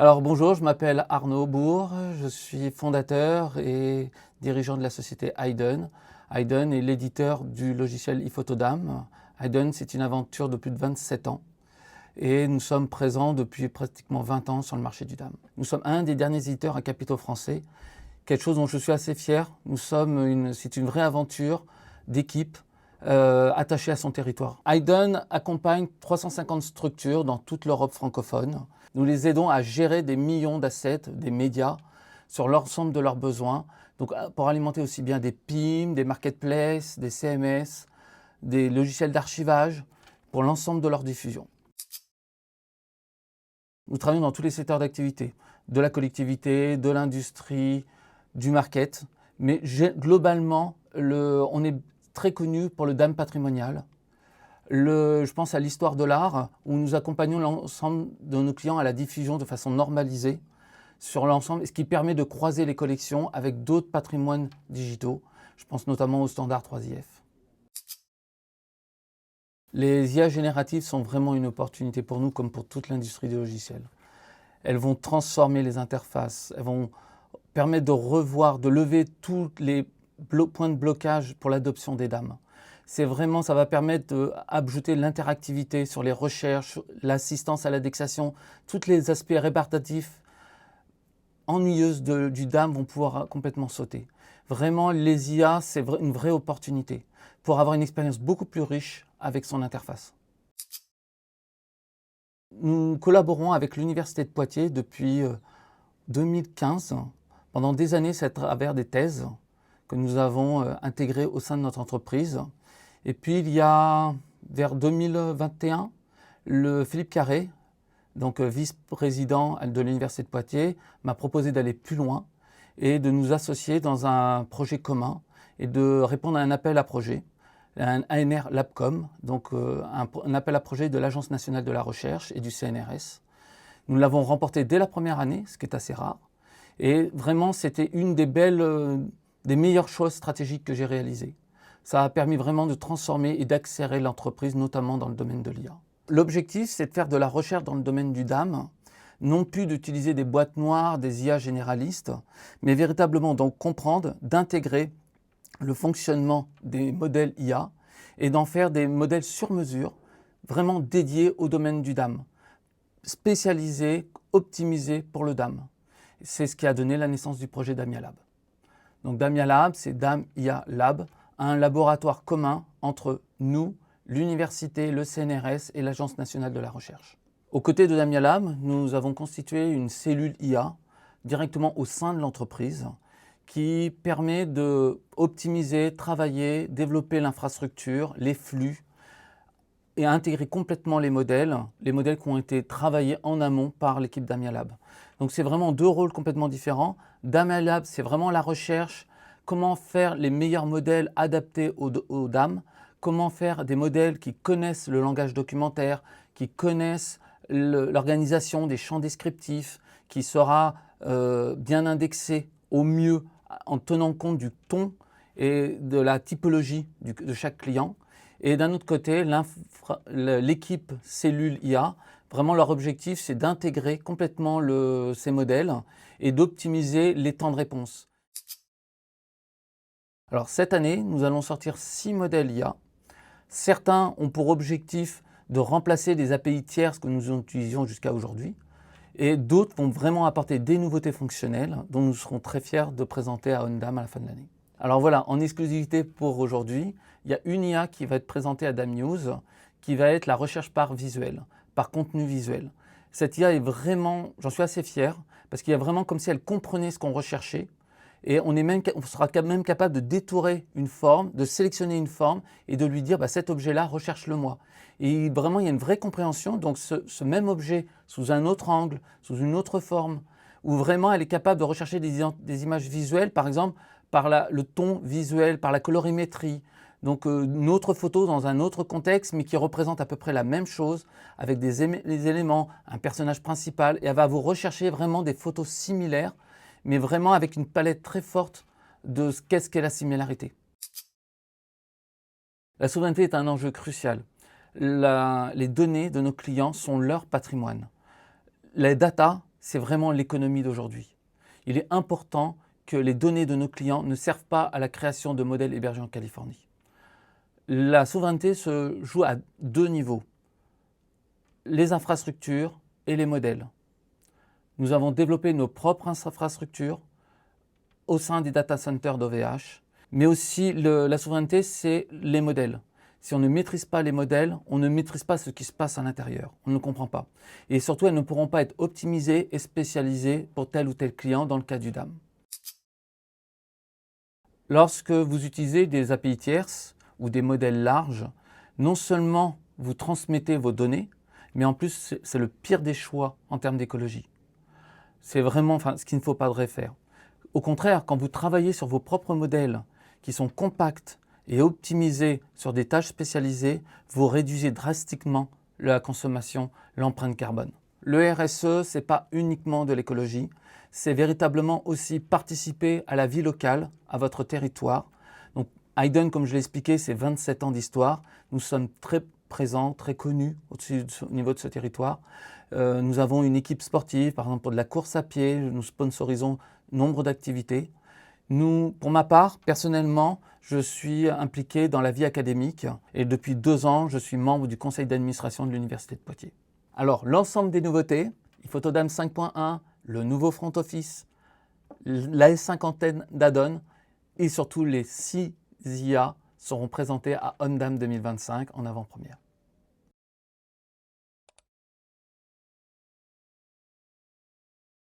Alors bonjour, je m'appelle Arnaud Bourg, je suis fondateur et dirigeant de la société Hayden. Hayden est l'éditeur du logiciel iPhotoDAM. Hayden, c'est une aventure de plus de 27 ans et nous sommes présents depuis pratiquement 20 ans sur le marché du DAM. Nous sommes un des derniers éditeurs à capitaux français, quelque chose dont je suis assez fier. C'est une vraie aventure d'équipe attachée à son territoire. Hayden accompagne 350 structures dans toute l'Europe francophone. Nous les aidons à gérer des millions d'assets, des médias, sur l'ensemble de leurs besoins, donc pour alimenter aussi bien des PIM, des marketplaces, des CMS, des logiciels d'archivage, pour l'ensemble de leur diffusion. Nous travaillons dans tous les secteurs d'activité, de la collectivité, de l'industrie, du market, mais globalement, on est très connu pour le DAM patrimonial. Je pense à l'histoire de l'art, où nous accompagnons l'ensemble de nos clients à la diffusion de façon normalisée sur l'ensemble, ce qui permet de croiser les collections avec d'autres patrimoines digitaux. Je pense notamment au standard 3IF. Les IA génératives sont vraiment une opportunité pour nous, comme pour toute l'industrie des logiciels. Elles vont transformer les interfaces, elles vont permettre de revoir, de lever tous les points de blocage pour l'adoption des DAM. Ça va permettre d'ajouter l'interactivité sur les recherches, l'assistance à l'indexation, tous les aspects rébarbatifs ennuyeux du DAM vont pouvoir complètement sauter. Vraiment, les IA, c'est une vraie opportunité pour avoir une expérience beaucoup plus riche avec son interface. Nous collaborons avec l'Université de Poitiers depuis 2015. Pendant des années, c'est à travers des thèses que nous avons intégrées au sein de notre entreprise. Et puis, il y a, vers 2021, le Philippe Carré, donc vice-président de l'Université de Poitiers, m'a proposé d'aller plus loin et de nous associer dans un projet commun et de répondre à un appel à projet, un ANR Labcom, donc un appel à projet de l'Agence nationale de la recherche et du CNRS. Nous l'avons remporté dès la première année, ce qui est assez rare. Et vraiment, c'était une des meilleures choses stratégiques que j'ai réalisées. Ça a permis vraiment de transformer et d'accélérer l'entreprise, notamment dans le domaine de l'IA. L'objectif, c'est de faire de la recherche dans le domaine du DAM, non plus d'utiliser des boîtes noires, des IA généralistes, mais véritablement donc comprendre, d'intégrer le fonctionnement des modèles IA et d'en faire des modèles sur mesure, vraiment dédiés au domaine du DAM, spécialisés, optimisés pour le DAM. C'est ce qui a donné la naissance du projet Damia Lab. Donc Damia Lab, c'est DAM IA Lab, un laboratoire commun entre nous, l'université, le CNRS et l'Agence nationale de la recherche. Aux côtés de Damia Lab, nous avons constitué une cellule IA directement au sein de l'entreprise qui permet d'optimiser, travailler, développer l'infrastructure, les flux et intégrer complètement les modèles qui ont été travaillés en amont par l'équipe Damia Lab. Donc c'est vraiment deux rôles complètement différents. Damia Lab, c'est vraiment la recherche, comment faire les meilleurs modèles adaptés aux DAM, comment faire des modèles qui connaissent le langage documentaire, qui connaissent l'organisation des champs descriptifs, qui sera bien indexé au mieux en tenant compte du ton et de la typologie de chaque client. Et d'un autre côté, l'équipe cellule IA, vraiment leur objectif, c'est d'intégrer complètement ces modèles et d'optimiser les temps de réponse. Alors cette année, nous allons sortir 6 modèles IA. Certains ont pour objectif de remplacer les API tierces que nous utilisions jusqu'à aujourd'hui. Et d'autres vont vraiment apporter des nouveautés fonctionnelles dont nous serons très fiers de présenter à OnDam à la fin de l'année. Alors voilà, en exclusivité pour aujourd'hui, il y a une IA qui va être présentée à DAM News, qui va être la recherche par visuel, par contenu visuel. Cette IA est vraiment, j'en suis assez fier, parce qu'il y a vraiment comme si elle comprenait ce qu'on recherchait, et on sera même capable de détourer une forme, de sélectionner une forme, et de lui dire cet objet-là, recherche-le-moi. Et vraiment, il y a une vraie compréhension, donc ce même objet, sous un autre angle, sous une autre forme, où vraiment elle est capable de rechercher des images visuelles, par exemple, par le ton visuel, par la colorimétrie. Donc une autre photo dans un autre contexte, mais qui représente à peu près la même chose, avec des éléments, un personnage principal, et elle va vous rechercher vraiment des photos similaires, mais vraiment avec une palette très forte de qu'est-ce qu'est la similarité. La souveraineté est un enjeu crucial. Les données de nos clients sont leur patrimoine. Les data c'est vraiment l'économie d'aujourd'hui. Il est important que les données de nos clients ne servent pas à la création de modèles hébergés en Californie. La souveraineté se joue à deux niveaux, les infrastructures et les modèles. Nous avons développé nos propres infrastructures au sein des data centers d'OVH, mais aussi la souveraineté, c'est les modèles. Si on ne maîtrise pas les modèles, on ne maîtrise pas ce qui se passe à l'intérieur. On ne comprend pas. Et surtout, elles ne pourront pas être optimisées et spécialisées pour tel ou tel client dans le cas du DAM. Lorsque vous utilisez des API tierces ou des modèles larges, non seulement vous transmettez vos données, mais en plus, c'est le pire des choix en termes d'écologie. C'est vraiment ce qu'il ne faudrait pas faire. Au contraire, quand vous travaillez sur vos propres modèles qui sont compacts et optimisés sur des tâches spécialisées, vous réduisez drastiquement la consommation, l'empreinte carbone. Le RSE, ce n'est pas uniquement de l'écologie, c'est véritablement aussi participer à la vie locale, à votre territoire. Donc Hayden, comme je l'ai expliqué, c'est 27 ans d'histoire. Nous sommes très présents, très connus au niveau de ce territoire. Nous avons une équipe sportive, par exemple pour de la course à pied, nous sponsorisons nombre d'activités. Pour ma part, personnellement, je suis impliqué dans la vie académique et depuis 2 ans, je suis membre du conseil d'administration de l'Université de Poitiers. Alors, l'ensemble des nouveautés, Infotodam 5.1, le nouveau front office, la S50 d'add-on et surtout les 6 IA seront présentés à ONDAM 2025 en avant-première.